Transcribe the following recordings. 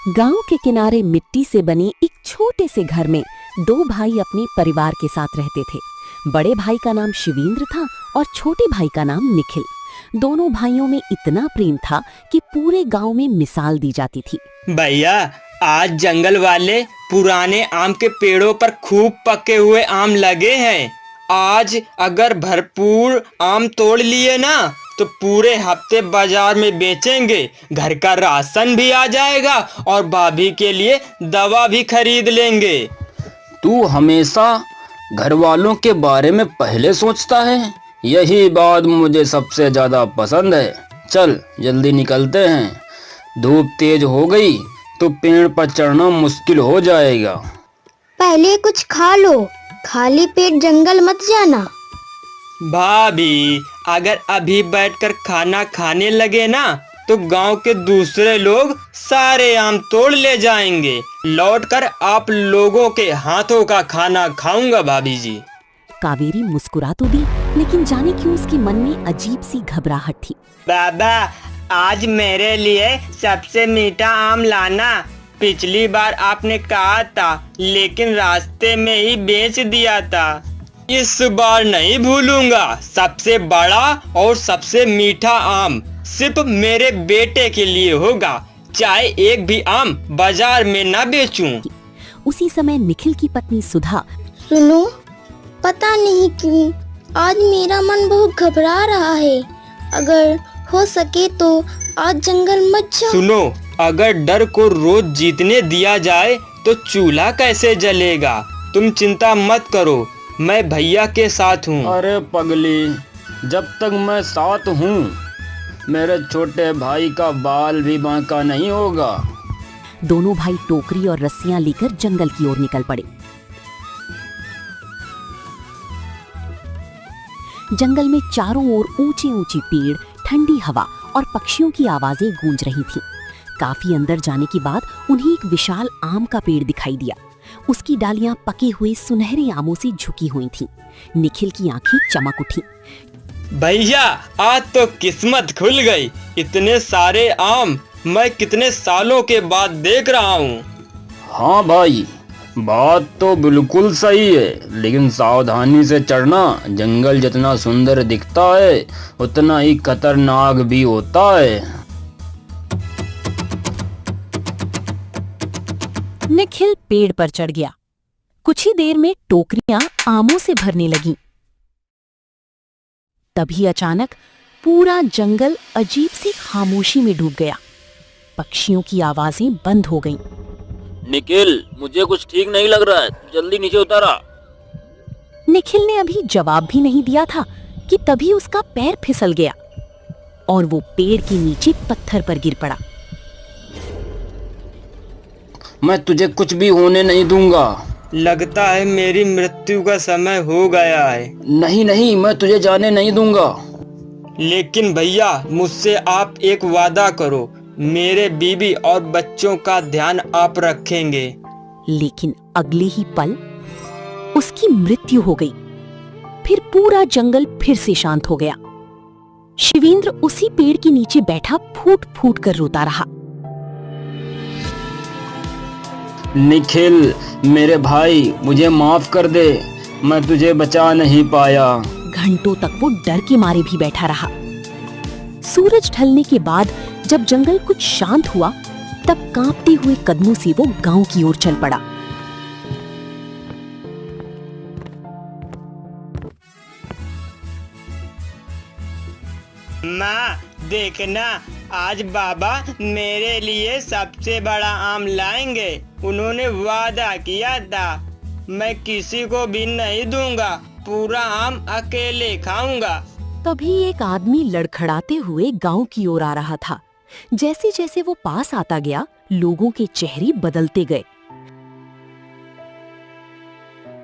गांव के किनारे मिट्टी से बने एक छोटे से घर में दो भाई अपने परिवार के साथ रहते थे। बड़े भाई का नाम शिवेंद्र था और छोटे भाई का नाम निखिल। दोनों भाइयों में इतना प्रेम था कि पूरे गांव में मिसाल दी जाती थी। भैया, आज जंगल वाले पुराने आम के पेड़ों पर खूब पके हुए आम लगे हैं। आज अगर भरपूर आम तोड़ लिए ना तो पूरे हफ्ते बाजार में बेचेंगे। घर का राशन भी आ जाएगा और भाभी के लिए दवा भी खरीद लेंगे। तू हमेशा घर वालों के बारे में पहले सोचता है, यही बात मुझे सबसे ज्यादा पसंद है। चल जल्दी निकलते हैं, धूप तेज हो गई तो पेड़ पर चढ़ना मुश्किल हो जाएगा। पहले कुछ खा लो, खाली पेट जंगल मत जाना। भाभी, अगर अभी बैठकर खाना खाने लगे ना तो गांव के दूसरे लोग सारे आम तोड़ ले जाएंगे। लौटकर आप लोगों के हाथों का खाना खाऊंगा भाभी जी। कावेरी मुस्कुरा तो दी, लेकिन जाने क्यों उसके मन में अजीब सी घबराहट थी। बाबा, आज मेरे लिए सबसे मीठा आम लाना। पिछली बार आपने कहा था लेकिन रास्ते में ही बेच दिया था। इस बार नहीं भूलूंगा। सबसे बड़ा और सबसे मीठा आम सिर्फ मेरे बेटे के लिए होगा, चाहे एक भी आम बाजार में ना बेचूं। उसी समय निखिल की पत्नी सुधा, सुनो, पता नहीं क्यों आज मेरा मन बहुत घबरा रहा है। अगर हो सके तो आज जंगल मत जाओ। सुनो, अगर डर को रोज जीतने दिया जाए तो चूल्हा कैसे जलेगा। तुम चिंता मत करो, मैं भैया के साथ हूँ। अरे पगली, जब तक मैं साथ हूँ मेरे छोटे भाई का बाल भी बांका नहीं होगा। दोनों भाई टोकरी और रस्सियां लेकर जंगल की ओर निकल पड़े। जंगल में चारों ओर ऊंचे ऊंचे पेड़, ठंडी हवा और पक्षियों की आवाजें गूंज रही थीं। काफी अंदर जाने के बाद उन्हें एक विशाल आम का पेड़ दिखाई दिया। उसकी डालियां पके हुए सुनहरे आमों से झुकी हुई थीं। निखिल की आंखें चमक उठी। भैया, आज तो किस्मत खुल गई। इतने सारे आम मैं कितने सालों के बाद देख रहा हूँ। हाँ भाई, बात तो बिल्कुल सही है, लेकिन सावधानी से चढ़ना। जंगल जितना सुंदर दिखता है उतना ही खतरनाक भी होता है। निखिल पेड़ पर चढ़ गया। कुछ ही देर में टोकरियां आमों से भरने लगीं। तभी अचानक पूरा जंगल अजीब सी खामोशी में डूब गया। पक्षियों की आवाजें बंद हो गईं। निखिल, मुझे कुछ ठीक नहीं लग रहा है, जल्दी नीचे उतर आ। निखिल ने अभी जवाब भी नहीं दिया था कि तभी उसका पैर फिसल गया और वो पेड़ के नीचे पत्थर पर गिर पड़ा। मैं तुझे कुछ भी होने नहीं दूंगा। लगता है मेरी मृत्यु का समय हो गया है। नहीं नहीं, मैं तुझे जाने नहीं दूंगा। लेकिन भैया, मुझसे आप एक वादा करो, मेरे बीवी और बच्चों का ध्यान आप रखेंगे। लेकिन अगले ही पल उसकी मृत्यु हो गई। फिर पूरा जंगल फिर से शांत हो गया। शिवेंद्र उसी पेड़ के नीचे बैठा फूट फूट कर रोता रहा। निखिल, मेरे भाई, मुझे माफ कर दे, मैं तुझे बचा नहीं पाया। घंटों तक वो डर के मारे भी बैठा रहा। सूरज ढलने के बाद जब जंगल कुछ शांत हुआ, तब कांपते हुए कदमों से वो गांव की ओर चल पड़ा। माँ, देखना, आज बाबा मेरे लिए सबसे बड़ा आम लाएंगे। उन्होंने वादा किया था, मैं किसी को भी नहीं दूंगा, पूरा आम अकेले खाऊंगा। तभी एक आदमी लड़खड़ाते हुए गांव की ओर आ रहा था। जैसे जैसे वो पास आता गया, लोगों के चेहरे बदलते गए।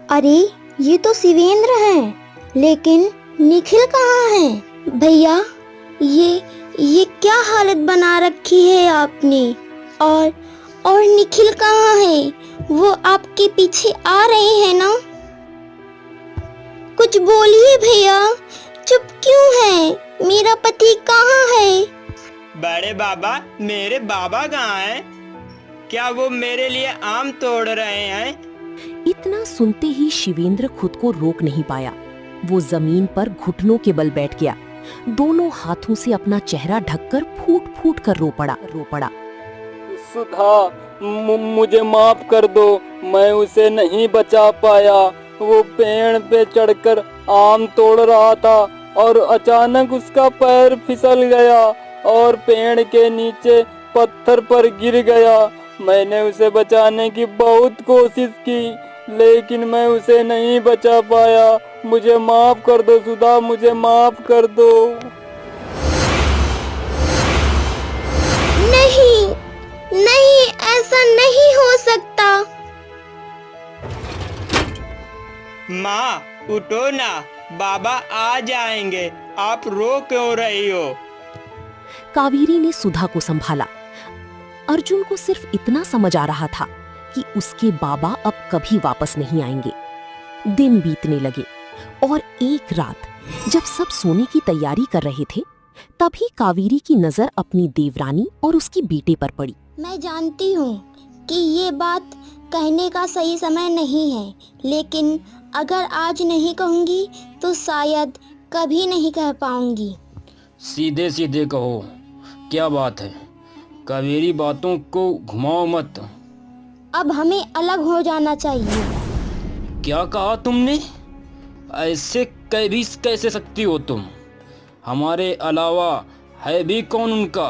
अरे, ये तो शिवेंद्र हैं, लेकिन निखिल कहाँ हैं? भैया, ये क्या हालत बना रखी है आपने? और निखिल कहाँ है? वो आपके पीछे आ रहे हैं ना? कुछ बोलिए भैया, चुप क्यों हैं? मेरा पति कहाँ है? बड़े बाबा, मेरे बाबा कहाँ हैं? क्या वो मेरे लिए आम तोड़ रहे हैं? इतना सुनते ही शिवेंद्र खुद को रोक नहीं पाया। वो जमीन पर घुटनों के बल बैठ गया। दोनों हाथों से अपना चेहरा ढककर फूट फूट कर रो पड़ा। सुधा, मुझे माफ कर दो, मैं उसे नहीं बचा पाया। वो पेड़ पे चढ़कर आम तोड़ रहा था और अचानक उसका पैर फिसल गया और पेड़ के नीचे पत्थर पर गिर गया। मैंने उसे बचाने की बहुत कोशिश की, लेकिन मैं उसे नहीं बचा पाया। मुझे माफ कर दो सुधा, मुझे माफ कर दो। नहीं नहीं, ऐसा नहीं हो सकता। माँ उठो ना, बाबा आ जाएंगे, आप रो क्यों रही हो? कावेरी ने सुधा को संभाला। अर्जुन को सिर्फ इतना समझ आ रहा था कि उसके बाबा अब कभी वापस नहीं आएंगे। दिन बीतने लगे और एक रात जब सब सोने की तैयारी कर रहे थे, तभी कावेरी की नजर अपनी देवरानी और उसकी बेटे पर पड़ी। मैं जानती हूँ कि ये बात कहने का सही समय नहीं है, लेकिन अगर आज नहीं कहूँगी तो शायद कभी नहीं कह पाऊंगी। सीधे सीधे कहो, क्या बात है? कावेरी, बातों को घुमाओ मत। अब हमें अलग हो जाना चाहिए। क्या कहा तुमने? ऐसे कैसे सकती हो तुम? हमारे अलावा है भी कौन उनका?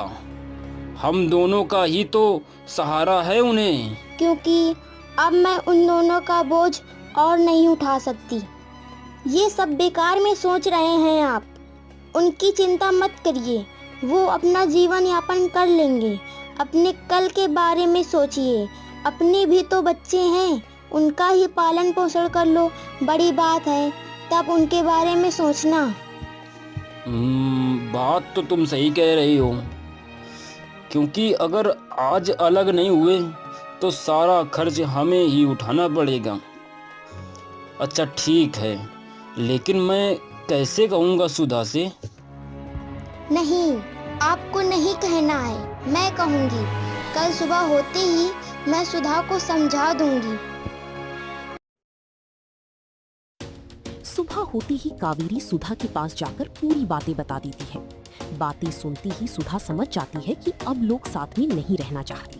हम दोनों का ही तो सहारा है उन्हें। क्योंकि अब मैं उन दोनों का बोझ और नहीं उठा सकती। ये सब बेकार में सोच रहे हैं आप। उनकी चिंता मत करिए, वो अपना जीवन यापन कर लेंगे। अपने कल के बारे में सोचिए, अपने भी तो बच्चे हैं, उनका ही पालन पोषण कर लो। बड़ी बात है, तब उनके बारे में सोचना। बात तो तुम सही कह रही हो, क्योंकि अगर आज अलग नहीं हुए तो सारा खर्च हमें ही उठाना पड़ेगा। अच्छा ठीक है, लेकिन मैं कैसे कहूँगा सुधा से? नहीं, आपको नहीं कहना है, मैं कहूँगी। कल सुबह होते ही मैं सुधा को समझा दूंगी। सुबह होते ही कावेरी सुधा के पास जाकर पूरी बातें बता देती है। बातें सुनती ही सुधा समझ जाती है कि अब लोग साथ में नहीं रहना चाहते।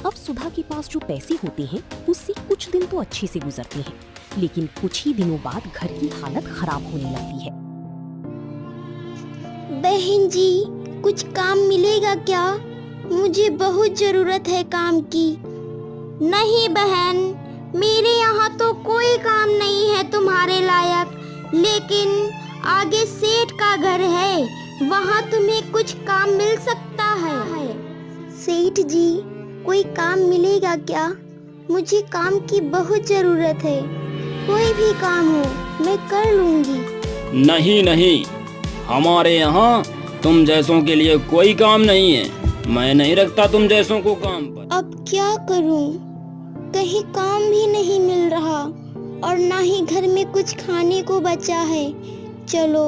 अब सुधा के पास जो पैसे होते हैं उससे कुछ दिन तो अच्छे से गुजरते हैं, लेकिन कुछ ही दिनों बाद घर की हालत खराब होने लगती है। बहन जी, कुछ काम मिलेगा क्या? मुझे बहुत जरूरत है काम की। नहीं बहन, मेरे यहाँ तो कोई काम नहीं है तुम्हारे लायक, लेकिन आगे सेठ का घर है, वहाँ तुम्हें कुछ काम मिल सकता है। सेठ जी, कोई काम मिलेगा क्या? मुझे काम की बहुत जरूरत है। कोई भी काम हो मैं कर लूंगी। नहीं नहीं, हमारे यहाँ तुम जैसों के लिए कोई काम नहीं है। मैं नहीं रखता तुम जैसों को काम पर। अब क्या करूं? कहीं काम भी नहीं मिल रहा और ना ही घर में कुछ खाने को बचा है। चलो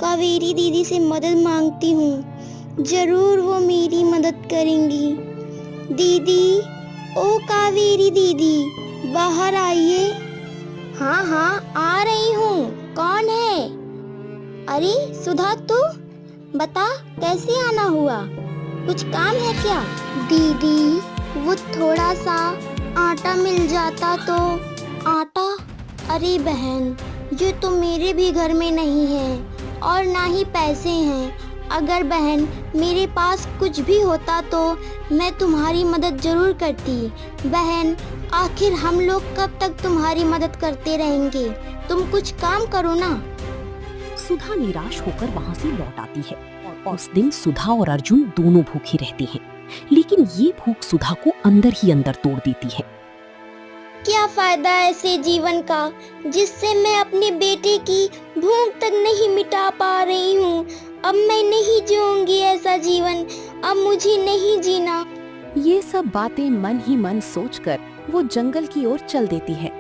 कावेरी दीदी से मदद मांगती हूँ, जरूर वो मेरी मदद करेंगी। दीदी, ओ कावेरी दीदी, बाहर आइए। हाँ हाँ, आ रही हूँ। कौन है? अरे सुधा, तू बता कैसे आना हुआ? कुछ काम है क्या? दीदी, वो थोड़ा सा आटा मिल जाता तो। आटा? अरे बहन, ये तो मेरे भी घर में नहीं है और ना ही पैसे हैं। अगर बहन मेरे पास कुछ भी होता तो मैं तुम्हारी मदद जरूर करती। बहन, आखिर हम लोग कब तक तुम्हारी मदद करते रहेंगे? तुम कुछ काम करो ना। सुधा निराश होकर वहाँ से लौट आती है और उस दिन सुधा और अर्जुन दोनों भूखे रहते हैं, लेकिन ये भूख सुधा को अंदर ही अंदर तोड़ देती है। क्या फायदा ऐसे जीवन का जिससे मैं अपने बेटे की भूख तक नहीं मिटा पा रही हूँ। अब मैं नहीं जीऊंगी ऐसा जीवन, अब मुझे नहीं जीना। ये सब बातें मन ही मन सोचकर वो जंगल की ओर चल देती है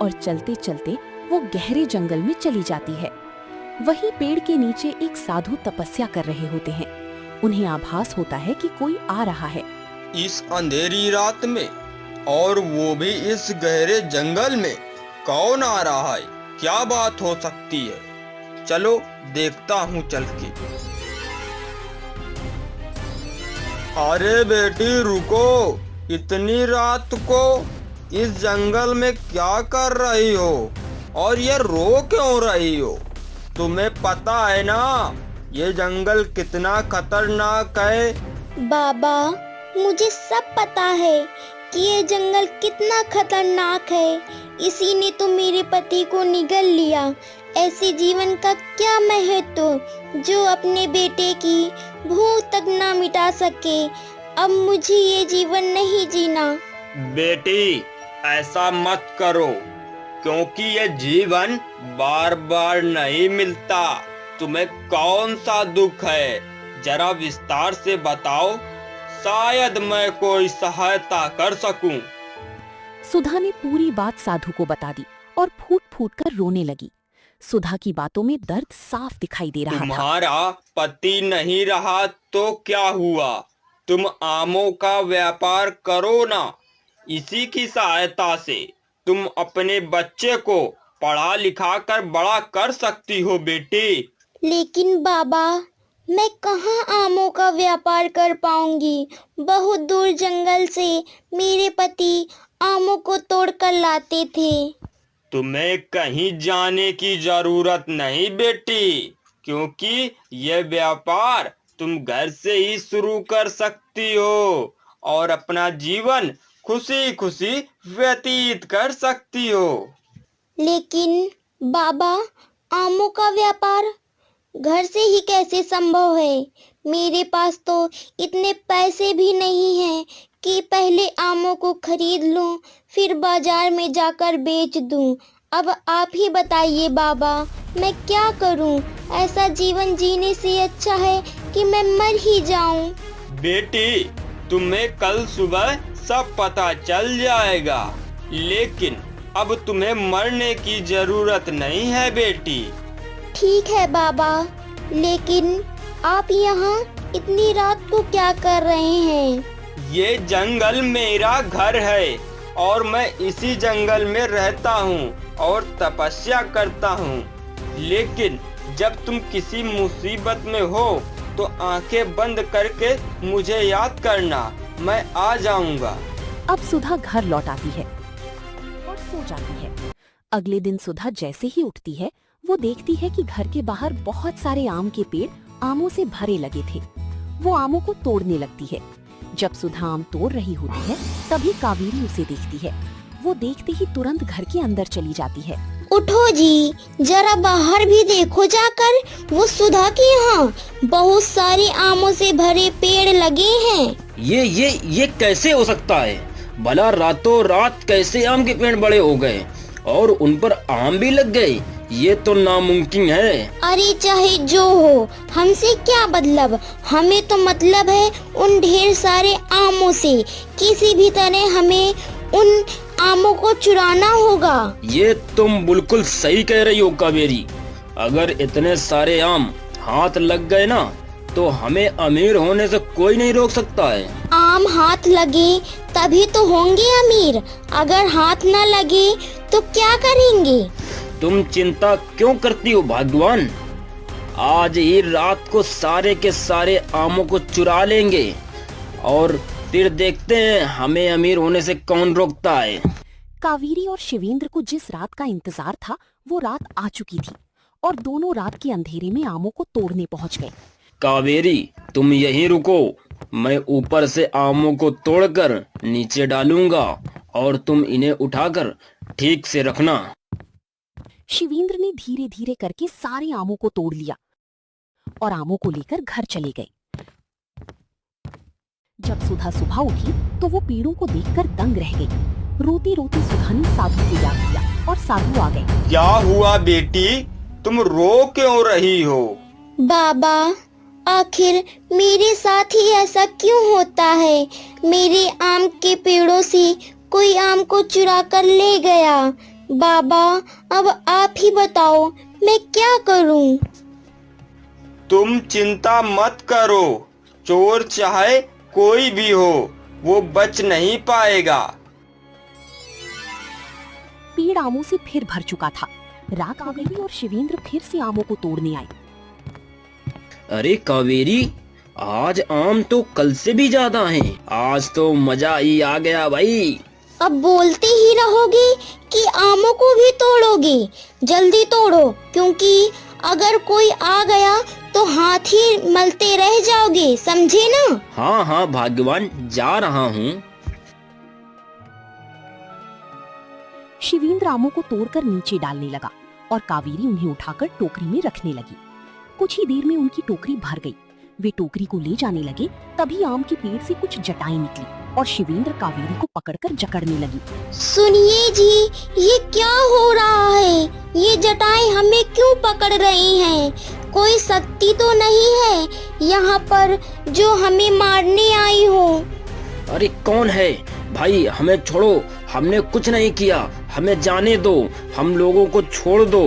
और चलते चलते वो गहरे जंगल में चली जाती है। वहीं पेड़ के नीचे एक साधु तपस्या कर रहे होते हैं। उन्हें आभास होता है कि कोई आ रहा है। इस अंधेरी रात में, और वो भी इस गहरे जंगल में कौन आ रहा है? क्या बात हो सकती है? चलो देखता हूँ चल के। अरे बेटी रुको, इतनी रात को इस जंगल में क्या कर रही हो और ये रो क्यों रही हो? तुम्हें पता है ना ये जंगल कितना खतरनाक है? बाबा, मुझे सब पता है कि ये जंगल कितना खतरनाक है। इसी ने तो मेरे पति को निगल लिया। ऐसे जीवन का क्या महत्व जो अपने बेटे की भूख तक ना मिटा सके। अब मुझे ये जीवन नहीं जीना। बेटी ऐसा मत करो, क्योंकि ये जीवन बार बार नहीं मिलता। तुम्हें कौन सा दुख है, जरा विस्तार से बताओ, शायद मैं कोई सहायता कर सकूं। सुधा ने पूरी बात साधु को बता दी और फूट फूट कर रोने लगी। सुधा की बातों में दर्द साफ दिखाई दे रहा था। तुम्हारा पति नहीं रहा तो क्या हुआ? तुम आमों का व्यापार करो ना। इसी की सहायता से तुम अपने बच्चे को पढ़ा लिखा कर बड़ा कर सकती हो बेटी। लेकिन बाबा, मैं कहाँ आमों का व्यापार कर पाऊंगी? बहुत दूर जंगल से मेरे पति आमों को तोड़कर लाते थे। तुम्हें कहीं जाने की जरूरत नहीं बेटी, क्योंकि यह व्यापार तुम घर से ही शुरू कर सकती हो और अपना जीवन खुशी खुशी व्यतीत कर सकती हो। लेकिन बाबा, आमों का व्यापार घर से ही कैसे संभव है? मेरे पास तो इतने पैसे भी नहीं हैं कि पहले आमों को खरीद लूं, फिर बाजार में जाकर बेच दूं। अब आप ही बताइए बाबा, मैं क्या करूं? ऐसा जीवन जीने से अच्छा है कि मैं मर ही जाऊं। बेटी तुम्हें कल सुबह सब पता चल जाएगा, लेकिन अब तुम्हें मरने की जरूरत नहीं है बेटी। ठीक है बाबा, लेकिन आप यहाँ इतनी रात को क्या कर रहे हैं? ये जंगल मेरा घर है और मैं इसी जंगल में रहता हूँ और तपस्या करता हूँ। लेकिन जब तुम किसी मुसीबत में हो तो आंखें बंद करके मुझे याद करना, मैं आ जाऊंगा। अब सुधा घर लौट आती है और सो जाती है। अगले दिन सुधा जैसे ही उठती है, वो देखती है कि घर के बाहर बहुत सारे आम के पेड़ आमों से भरे लगे थे। वो आमों को तोड़ने लगती है। जब सुधा आम तोड़ रही होती है, तभी कावेरी उसे देखती है। वो देखते ही तुरंत घर के अंदर चली जाती है। उठो जी, जरा बाहर भी देखो जाकर। वो सुधा के यहाँ बहुत सारे आमों से भरे पेड़ लगे हैं। ये कैसे हो सकता है? भला रातों रात कैसे आम के पेड़ बड़े हो गए और उन पर आम भी लग गए? ये तो नामुमकिन है। अरे चाहे जो हो, हमसे क्या मतलब? हमें तो मतलब है उन ढेर सारे आमों से। किसी भी तरह हमें उन आमों को चुराना होगा। ये तुम बिल्कुल सही कह रही हो कावेरी। अगर इतने सारे आम हाथ लग गए ना, तो हमें अमीर होने से कोई नहीं रोक सकता है। आम हाथ लगे तभी तो होंगे अमीर। अगर हाथ न लगे तो क्या करेंगे? तुम चिंता क्यों करती हो भाग्यवान? आज ही रात को सारे के सारे आमों को चुरा लेंगे और फिर देखते हैं हमें अमीर होने से कौन रोकता है। कावेरी और शिवेंद्र को जिस रात का इंतजार था, वो रात आ चुकी थी और दोनों रात के अंधेरे में आमों को तोड़ने पहुंच गए। कावेरी, तुम यहीं रुको, मैं ऊपर से आमों को तोड़कर नीचे डालूंगा और तुम इन्हें उठाकर ठीक से रखना। शिवेंद्र ने धीरे धीरे करके सारे आमों को तोड़ लिया और आमों को लेकर घर चले गए। जब सुधा सुबह उठी तो वो पेड़ों को देखकर दंग रह गई। रोती रोती सुधा ने साधु को याद किया और साधु आ गए। क्या हुआ बेटी, तुम रो क्यों रही हो? बाबा, आखिर मेरे साथ ही ऐसा क्यों होता है? मेरे आम के पेड़ों से कोई आम को चुरा कर ले गया। बाबा, अब आप ही बताओ, मैं क्या करूं? तुम चिंता मत करो, चोर चाहे कोई भी हो, वो बच नहीं पाएगा। पेड़ आमों से फिर भर चुका था। कावेरी और शिवेंद्र फिर से आमों को तोड़ने आए। अरे कावेरी, आज आम तो कल से भी ज्यादा हैं। आज तो मजा ही आ गया भाई। अब बोलते ही रहोगे कि आमों को भी तोड़ोगे? जल्दी तोड़ो, क्योंकि अगर कोई आ गया तो हाथ ही मलते रह जाओगे, समझे ना? हाँ हाँ भाग्यवान, जा रहा हूँ। शिवेंद्र आमों को तोड़कर नीचे डालने लगा और कावेरी उन्हें उठाकर टोकरी में रखने लगी। कुछ ही देर में उनकी टोकरी भर गई। वे टोकरी को ले जाने लगे, तभी आम के पेड़ से कुछ जटाएं निकली और शिवेंद्र कावेरी को पकड़कर जकड़ने लगी। सुनिए जी, ये क्या हो रहा है? ये जटाएं हमें क्यों पकड़ रही हैं? कोई शक्ति तो नहीं है यहाँ पर जो हमें मारने आई हो? अरे कौन है भाई? हमें छोड़ो, हमने कुछ नहीं किया, हमें जाने दो, हम लोगों को छोड़ दो।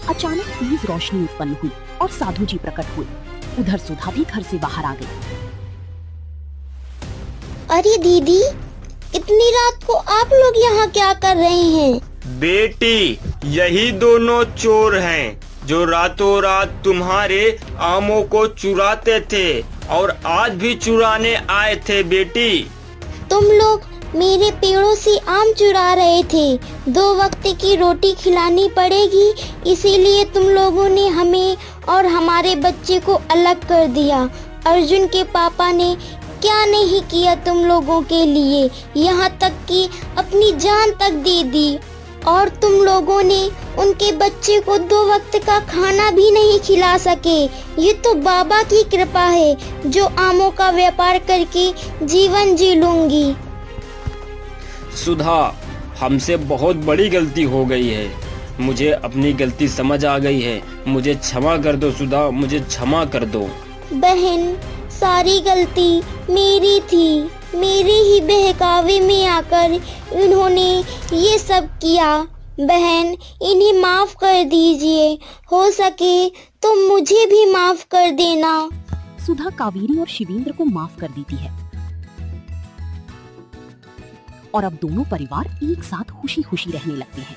अचानक तेज रोशनी उत्पन्न हुई और साधु जी प्रकट हुए। उधर सुधा भी घर से बाहर आ गई। अरे दीदी, इतनी रात को आप लोग यहाँ क्या कर रहे हैं? बेटी, यही दोनों चोर हैं जो रातों रात तुम्हारे आमों को चुराते थे और आज भी चुराने आए थे। बेटी, तुम लोग मेरे पेड़ों से आम चुरा रहे थे। 2 वक्त की रोटी खिलानी पड़ेगी, इसीलिए तुम लोगों ने हमें और हमारे बच्चे को अलग कर दिया। अर्जुन के पापा ने क्या नहीं किया तुम लोगों के लिए, यहाँ तक कि अपनी जान तक दे दी। और तुम लोगों ने उनके बच्चे को 2 वक्त का खाना भी नहीं खिला सके। ये तो बाबा की कृपा है जो आमों का व्यापार करके जीवन जी लूंगी। सुधा, हमसे बहुत बड़ी गलती हो गई है। मुझे अपनी गलती समझ आ गई है। मुझे क्षमा कर दो सुधा, मुझे क्षमा कर दो। बहन, सारी गलती मेरी थी। मेरे ही बहकावे में आकर इन्होंने ये सब किया। बहन, इन्हें माफ कर दीजिए। हो सके तो मुझे भी माफ कर देना। सुधा कावेरी और शिवेंद्र को माफ कर देती है और अब दोनों परिवार एक साथ खुशी खुशी रहने लगते हैं।